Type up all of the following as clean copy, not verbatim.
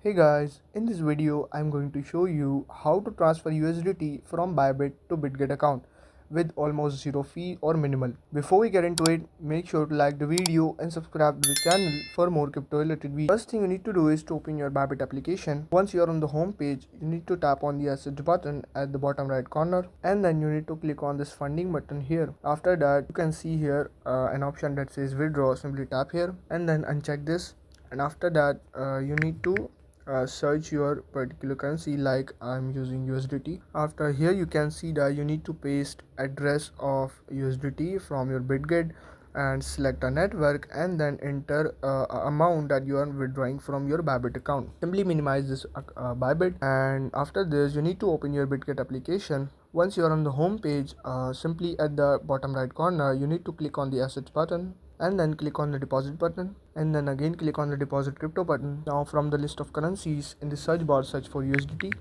Hey guys, in this video I'm going to show you how to transfer USDT from Bybit to Bitget account with almost zero fee or minimal. Before we get into it, make sure to like the video and subscribe to the channel for more crypto related videos. First thing you need to do is to open your Bybit application. Once you are on the home page, you need to tap on the assets button at the bottom right corner and then you need to click on this funding button here. After that, you can see here an option that says withdraw. Simply tap here and then uncheck this, and after that you need to search your particular currency, like I'm using USDT. After here you can see that you need to paste address of USDT from your Bitget and select a network and then enter amount that you are withdrawing from your Bybit account. Simply minimize this Bybit, and after this you need to open your Bitget application. Once you are on the home page, simply at the bottom right corner you need to click on the assets button and then click on the deposit button and then again click on the deposit crypto button. Now from the list of currencies in the search bar, search for USDT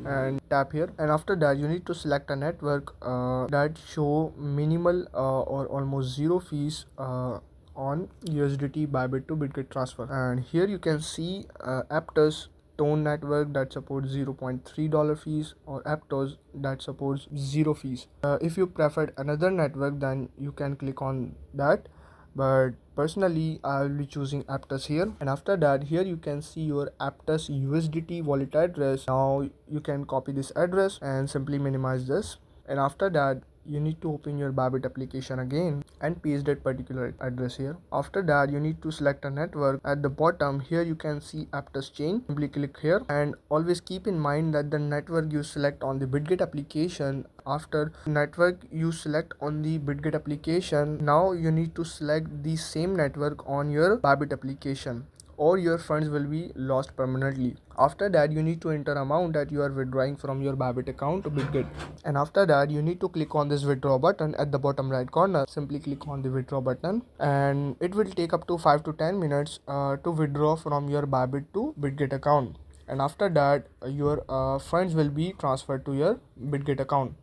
and tap here, and after that you need to select a network that show minimal or almost zero fees on USDT Bybit to Bitget transfer. And here you can see Aptos Tone network that supports $0.3 fees, or Aptos that supports zero fees. If you prefer another network, then you can click on that, but personally I'll be choosing Aptos here. And after that, here you can see your Aptos USDT wallet address. Now you can copy this address and simply minimize this, and after that you need to open your Bybit application again and paste that particular address here. After that you need to select a network. At the bottom here you can see Aptos chain. Simply click here, and always keep in mind that the network you select on the Bitget application, after network you select on the Bitget application, now you need to select the same network on your Bybit application, or your funds will be lost permanently. After that you need to enter amount that you are withdrawing from your Bybit account to Bitget, and after that you need to click on this withdraw button at the bottom right corner. Simply click on the withdraw button, and it will take up to 5 to 10 minutes to withdraw from your Bybit to Bitget account, and after that your funds will be transferred to your Bitget account.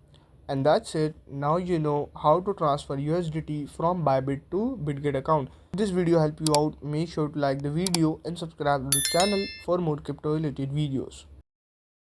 And that's it. Now you know how to transfer USDT from Bybit to Bitget account. If this video helped you out, make sure to like the video and subscribe to the channel for more crypto related videos.